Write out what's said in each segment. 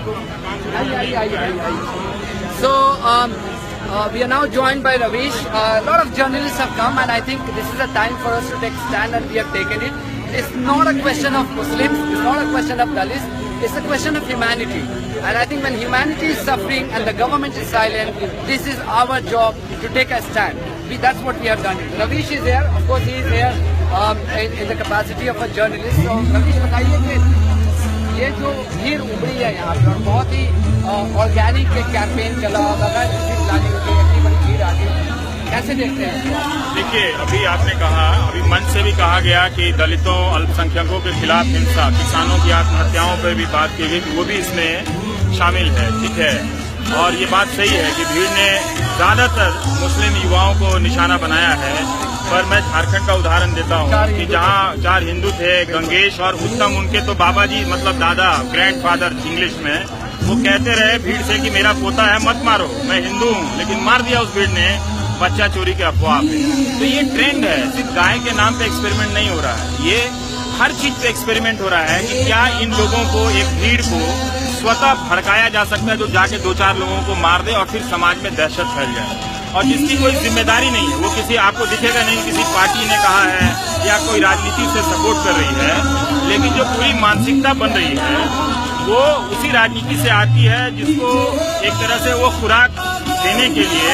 आपको। So we are now joined by Ravish. A lot of journalists have come, and I think this is a time for us to take stand, and we have taken it. It's not a question of Muslims. It's not a question of Dalits. It's a question of humanity. And I think when humanity is suffering and the government is silent, this is our job to take a stand. That's what we have done. Ravish is here. Of course, he is here in the capacity of a journalist. So, Ravish, बताइए कि ये जो भीड़ उमड़ी है यहाँ पर, बहुत ही ऑर्गेनिक कैंपेन चला, बगैर किसी प्लानिंग के इतनी बड़ी भीड़ आ गई, कैसे देखते हैं? देखिए, अभी आपने कहा, अभी मंच से भी कहा गया कि दलितों, अल्पसंख्यकों के खिलाफ हिंसा, किसानों की आत्महत्याओं पर भी बात की गई कि वो भी इसमें शामिल है, ठीक है। और ये बात सही है कि भीड़ ने ज्यादातर मुस्लिम युवाओं को निशाना बनाया है। पर मैं झारखंड का उदाहरण देता हूँ कि जहाँ 4 हिंदू थे, गंगेश और उत्तम, उनके तो बाबा जी मतलब दादा, ग्रैंडफादर इंग्लिश में, वो कहते रहे भीड़ से कि मेरा पोता है, मत मारो, मैं हिंदू हूँ, लेकिन मार दिया उस भीड़ ने बच्चा चोरी के अफवाह पे। तो ये ट्रेंड है, सिर्फ गाय के नाम पे एक्सपेरिमेंट नहीं हो रहा है, ये हर चीज पे एक्सपेरिमेंट हो रहा है कि क्या इन लोगों को, एक भीड़ को स्वतः भड़काया जा सकता है जो जाके 2-4 लोगों को मार दे और फिर समाज में दहशत फैल जाए, और जिसकी कोई जिम्मेदारी नहीं है। वो किसी, आपको दिखेगा नहीं किसी पार्टी ने कहा है या कोई राजनीति से सपोर्ट कर रही है, लेकिन जो पूरी मानसिकता बन रही है वो उसी राजनीति से आती है जिसको एक तरह से वो खुराक देने के लिए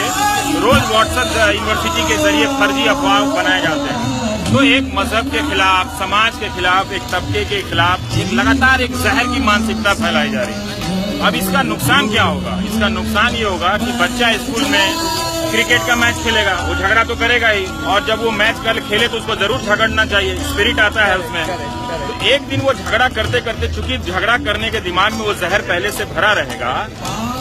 रोज व्हाट्सएप यूनिवर्सिटी के जरिए फर्जी अफवाह बनाए जाते हैं। तो एक मजहब के खिलाफ, समाज के खिलाफ, एक तबके के खिलाफ एक लगातार एक जहर की मानसिकता फैलाई जा रही है। अब इसका नुकसान क्या होगा? इसका नुकसान ये होगा कि बच्चा स्कूल में क्रिकेट का मैच खेलेगा, वो झगड़ा तो करेगा ही, और जब वो मैच कल खेले तो उसको जरूर झगड़ना चाहिए, स्पिरिट आता है उसमें। तो एक दिन वो झगड़ा करते करते, चूंकि झगड़ा करने के दिमाग में वो जहर पहले से भरा रहेगा,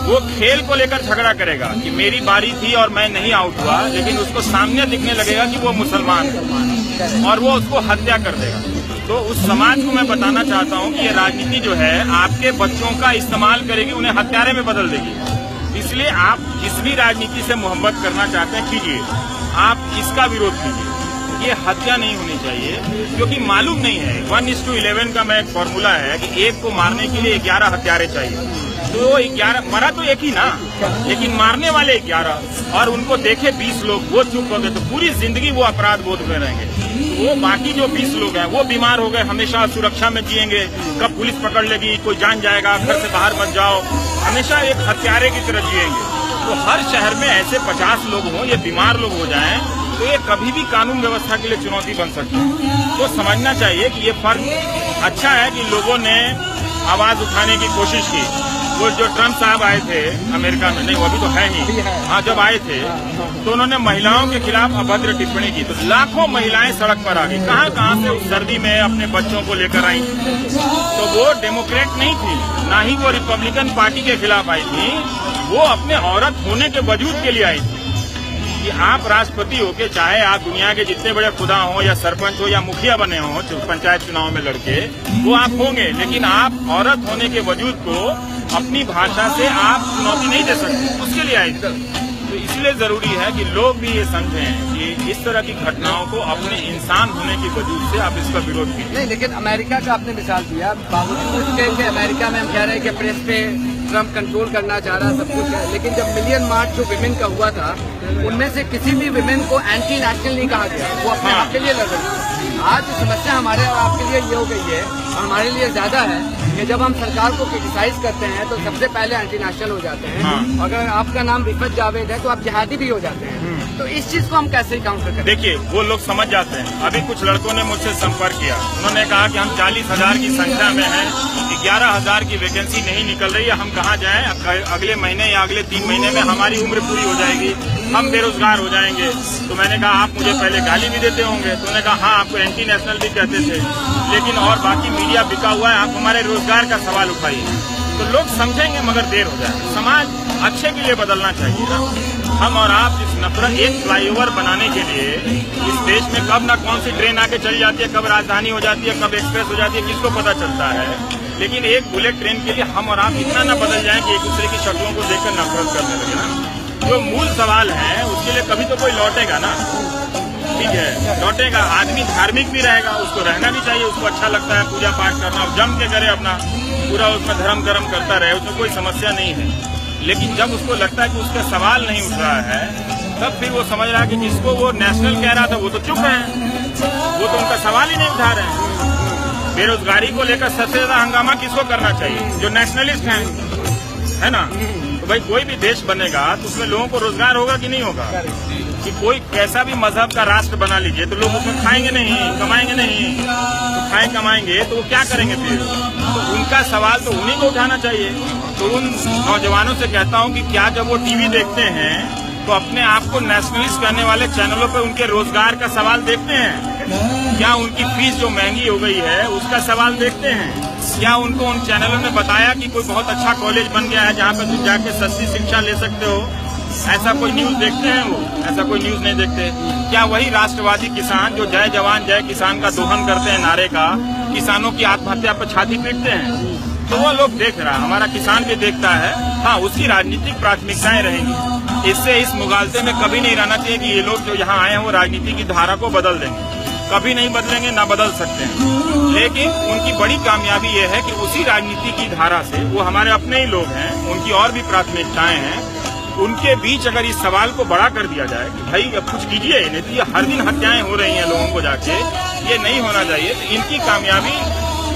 वो खेल को लेकर झगड़ा करेगा कि मेरी बारी थी और मैं नहीं आउट हुआ, लेकिन उसको सामने दिखने लगेगा कि वो मुसलमान है और वो उसको हत्या कर देगा। तो उस समाज को मैं बताना चाहता हूँ कि ये राजनीति जो है आपके बच्चों का इस्तेमाल करेगी, उन्हें हत्यारे में बदल देगी। इसलिए आप जिस भी राजनीति से मोहब्बत करना चाहते हैं कीजिए, आप इसका विरोध कीजिए, ये हत्या नहीं होनी चाहिए, क्योंकि मालूम नहीं है 1:11 का मैं एक फॉर्मूला है कि एक को मारने के लिए 11 हत्यारे चाहिए। तो 11 मरा तो एक ही ना, लेकिन मारने वाले 11, और उनको देखे 20 लोग, वो चुप हो गए तो पूरी जिंदगी वो अपराध बोध में रहेंगे। वो बाकी जो 20 लोग हैं वो बीमार हो गए, हमेशा सुरक्षा में जिएंगे, कब पुलिस पकड़ लेगी, कोई जान जाएगा, घर से बाहर मत जाओ, हमेशा एक हत्यारे की तरह जिएंगे। तो हर शहर में ऐसे 50 लोग हों, ये बीमार लोग हो जाएं, तो ये कभी भी कानून व्यवस्था के लिए चुनौती बन सकती है। तो समझना चाहिए कि ये फर्क अच्छा है कि लोगों ने आवाज उठाने की कोशिश की। वो जो ट्रम्प साहब आए थे अमेरिका में, नहीं वो अभी तो है ही, हाँ, जब आए थे तो उन्होंने महिलाओं के खिलाफ अभद्र टिप्पणी की, तो लाखों महिलाएं सड़क पर आ गई। कहाँ से उस सर्दी में अपने बच्चों को लेकर आई। तो वो डेमोक्रेट नहीं थी, ना ही वो रिपब्लिकन पार्टी के खिलाफ आई थी, वो अपने औरत होने के वजूद के लिए आई थी कि आप राष्ट्रपति होके, चाहे आप दुनिया के जितने बड़े खुदा हो या सरपंच हो या मुखिया बने हो पंचायत चुनाव में लड़के, वो आप होंगे, लेकिन आप औरत होने के वजूद को अपनी भाषा से आप चुनौती नहीं दे सकते, उसके लिए आई थी। तो इसलिए जरूरी है कि लोग भी ये समझें कि इस तरह की घटनाओं को अपने इंसान होने की वजह से आप इसका विरोध कीजिए। नहीं, लेकिन अमेरिका का आपने मिसाल दिया, बावजूद उसके कि अमेरिका में हम कह रहे हैं कि प्रेस पे ट्रम्प कंट्रोल करना चाह रहा, सब कुछ है, लेकिन जब मिलियन मार्च जो विमेन का हुआ था, उनमें से किसी भी विमेन को एंटी नेशनल नहीं कहा गया, वो अपने आप के लिए लड़ रही थी। आज समस्या हमारे और आपके लिए ये हो गई है, और हमारे लिए ज्यादा है कि जब हम सरकार को क्रिटिसाइज करते हैं तो सबसे पहले एंटी नेशनल हो जाते हैं। अगर आपका नाम रिफत जावेद है तो आप जिहादी भी हो जाते हैं। तो इस चीज को हम कैसे काउंटर करें? देखिए, वो लोग समझ जाते हैं। अभी कुछ लड़कों ने मुझसे संपर्क किया, उन्होंने कहा कि हम 40,000 की संख्या में हैं, 11,000 की वैकेंसी नहीं निकल रही है, हम कहाँ जाएं? अगले महीने या अगले 3 महीने में हमारी उम्र पूरी हो जाएगी, हम बेरोजगार हो जाएंगे। तो मैंने कहा आप मुझे पहले गाली भी देते होंगे, तो उन्होंने कहा हाँ, आपको एंटी नेशनल भी कहते थे, लेकिन और बाकी मीडिया बिका हुआ है, आप हमारे रोजगार का सवाल उठाइए। तो लोग समझेंगे, मगर देर हो जाए। समाज अच्छे के लिए बदलना चाहिए ना। हम और आप इस नफरत, एक फ्लाईओवर बनाने के लिए इस देश में कब ना कौन सी ट्रेन आके चली जाती है, कब राजधानी हो जाती है, कब एक्सप्रेस हो जाती है, किसको पता चलता है। लेकिन एक बुलेट ट्रेन के लिए हम और आप इतना ना बदल जाएं कि एक दूसरे की शक्लों को देखकर नफरत करने लगे ना। जो मूल सवाल है उसके लिए कभी तो कोई लौटेगा ना। ठीक है, लौटेगा। आदमी धार्मिक भी रहेगा, उसको रहना भी चाहिए, उसको अच्छा लगता है पूजा पाठ करना, जम के करे अपना पूरा, उसमें धर्म कर्म करता रहे, उसमें कोई समस्या नहीं है। लेकिन जब उसको लगता है कि उसका सवाल नहीं उठ रहा है, तब फिर वो समझ रहा है कि जिसको वो नेशनल कह रहा था वो तो चुप है, वो तो उनका सवाल ही नहीं उठा रहे हैं। बेरोजगारी को लेकर सबसे ज्यादा हंगामा किसको करना चाहिए? जो नेशनलिस्ट हैं, है ना। तो भाई कोई भी देश बनेगा तो उसमें लोगों को रोजगार होगा कि नहीं होगा? कि कोई कैसा भी मजहब का राष्ट्र बना लीजिए तो लोग उसमें खाएंगे नहीं, कमाएंगे नहीं, तो खाएं कमाएंगे तो वो क्या करेंगे फिर? तो उनका सवाल तो उन्हीं को उठाना चाहिए। तो उन नौजवानों से कहता हूं कि क्या जब वो टीवी देखते हैं तो अपने आप को नेशनलिस्ट करने वाले चैनलों पर उनके रोजगार का सवाल देखते हैं? क्या उनकी फीस जो महंगी हो गई है उसका सवाल देखते हैं? क्या उनको उन चैनलों ने बताया कि कोई बहुत अच्छा कॉलेज बन गया है जहाँ पे तुम जाके सस्ती शिक्षा ले सकते हो? ऐसा कोई न्यूज देखते हैं वो? ऐसा कोई न्यूज नहीं देखते। क्या वही राष्ट्रवादी किसान जो जय जवान जय किसान का दोहन करते हैं नारे का, किसानों की आत्महत्या पर छाती पीटते हैं? तो वो लोग देख रहा है, हमारा किसान भी देखता है। हाँ, उसकी राजनीतिक प्राथमिकताएं रहेंगी। इससे इस मुगालते में कभी नहीं रहना चाहिए कि ये लोग जो यहाँ आए हैं वो राजनीति की धारा को बदल देंगे। कभी नहीं बदलेंगे, ना बदल सकते हैं। लेकिन उनकी बड़ी कामयाबी ये है कि उसी राजनीति की धारा से, वो हमारे अपने ही लोग हैं, उनकी और भी प्राथमिकताएं हैं, उनके बीच अगर इस सवाल को बड़ा कर दिया जाए कि भाई अब कुछ कीजिए, नहीं तो ये हर दिन हत्याएं हो रही हैं लोगों को जाके, ये नहीं होना चाहिए। तो इनकी कामयाबी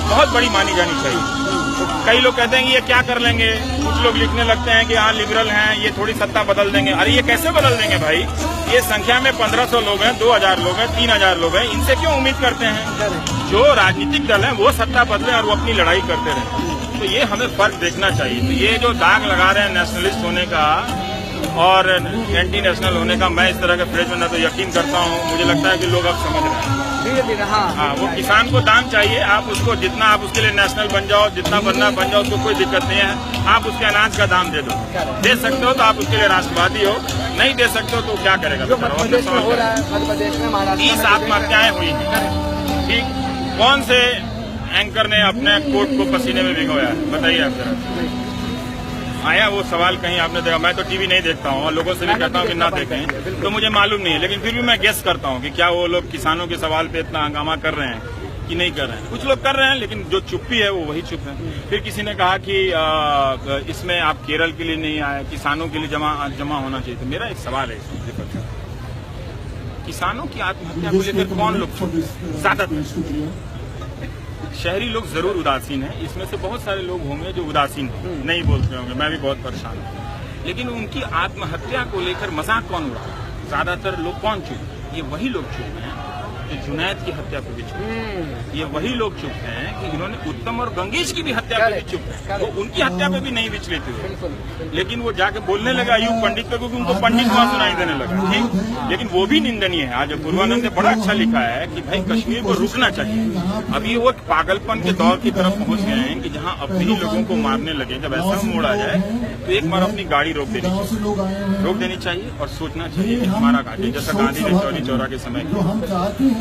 बहुत बड़ी मानी जानी चाहिए। तो कई लोग कहते हैं कि ये क्या कर लेंगे, कुछ लोग लिखने लगते हैं कि हाँ लिबरल हैं, ये थोड़ी सत्ता बदल देंगे। अरे ये कैसे बदल देंगे भाई? ये संख्या में 1500 लोग हैं, 2000 लोग हैं, 3000 लोग हैं, इनसे क्यों उम्मीद करते हैं? जो राजनीतिक दल है वो सत्ता बदले और वो अपनी लड़ाई करते रहे। तो ये हमें फर्क देखना चाहिए। तो ये जो दाग लगा रहे हैं नेशनलिस्ट होने का और एंटी नेशनल होने का, मैं इस तरह के फ्रेज में न तो यकीन करता हूँ, मुझे लगता है कि लोग अब समझ रहे हैं धीरे धीरे। हाँ, वो किसान को दाम चाहिए, आप उसको जितना आप उसके लिए नेशनल बन जाओ, जितना बनना बन जाओ, उसको कोई दिक्कत नहीं है। आप उसके अनाज का दाम दे दो, दे सकते हो तो आप उसके लिए राष्ट्रवादी हो, नहीं दे सकते हो तो क्या करेगा? 30 आत्महत्याएं हुई हैं, ठीक। कौन से एंकर ने अपने कोट को पसीने में भिगोया है? बताइए आप जरा। आया वो सवाल कहीं आपने देखा? मैं तो टीवी नहीं देखता हूँ और लोगों से भी कहता हूँ कि ना देखें, तो मुझे मालूम नहीं है। लेकिन फिर भी मैं गेस करता हूँ कि क्या वो लोग किसानों के सवाल पे इतना हंगामा कर रहे हैं कि नहीं कर रहे हैं। कुछ लोग कर रहे हैं, लेकिन जो चुप्पी है वो वही चुप है। फिर किसी ने कहा कि इसमें आप केरल के लिए नहीं आए, किसानों के लिए जमा होना चाहिए। तो मेरा एक सवाल है इसमें, किसानों की आत्महत्या को लेकर कौन लोग? ज्यादातर शहरी लोग जरूर उदासीन हैं। इसमें से बहुत सारे लोग होंगे जो उदासीन हैं, नहीं बोलते होंगे, मैं भी बहुत परेशान हूँ। लेकिन उनकी आत्महत्या को लेकर मजाक कौन उड़ा? ज्यादातर लोग कौन चुप? ये वही लोग चुप हैं जो जुनैद की हत्या पर भी चुप हैं। ये वही लोग चुप हैं कि जिन्होंने उत्तम और गंगेश की भी हत्या पर भी चुप है, वो उनकी हत्या पे भी नहीं विचलित हुए। लेकिन वो जाके बोलने लगा अयूब पंडित पे, क्योंकि उनको पंडित वहां सुनाई देने लगा, ठीक। लेकिन वो भी निंदनीय है। आज पूर्वानंद ने बड़ा अच्छा लिखा है कि भाई कश्मीर को रुकना चाहिए। अभी वो पागलपन के दौर की तरफ पहुंच गए हैं कि जहां अपने ही लोगों को मारने लगे। जब ऐसा मोड़ आ जाए तो एक बार अपनी गाड़ी रोक देनी चाहिए और सोचना चाहिए कि हमारा घाटी, जैसा गांधी ने चौरी चौरा के समय किया,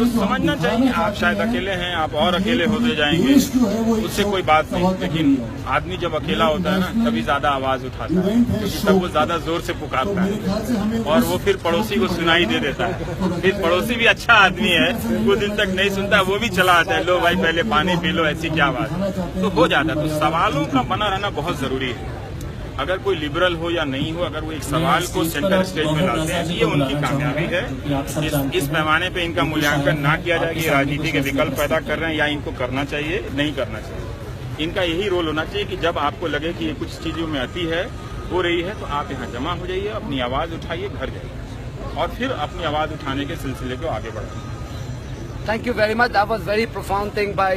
तो समझना चाहिए आप शायद अकेले हैं, आप और अकेले होते जाएंगे, उससे कोई बात नहीं। लेकिन आदमी जब अकेला होता है ना, तभी ज्यादा आवाज उठाता है, क्योंकि तब वो ज्यादा जोर से पुकारता है और वो फिर पड़ोसी को सुनाई दे देता है। फिर पड़ोसी भी अच्छा आदमी है, कुछ दिन तक नहीं सुनता, वो भी चला आता है, लो भाई पहले पानी पी लो, ऐसी क्या बात, तो हो जाता है। तो सवालों का बना रहना बहुत जरूरी है। अगर कोई लिबरल हो या नहीं हो, अगर वो एक सवाल को सेंटर स्टेज में लाते हैं, ये उनकी कामयाबी है। इस पैमाने पे इनका मूल्यांकन ना किया जाए कि राजनीति के विकल्प पैदा कर रहे हैं या इनको करना चाहिए, नहीं करना चाहिए। इनका यही रोल होना चाहिए कि जब आपको लगे कि ये कुछ चीजों में अति है, हो रही है, तो आप यहाँ जमा हो जाइए, अपनी आवाज उठाइए, घर जाइए और फिर अपनी आवाज उठाने के सिलसिले को आगे बढ़ाइए। Thank you very much. That was very profound thing by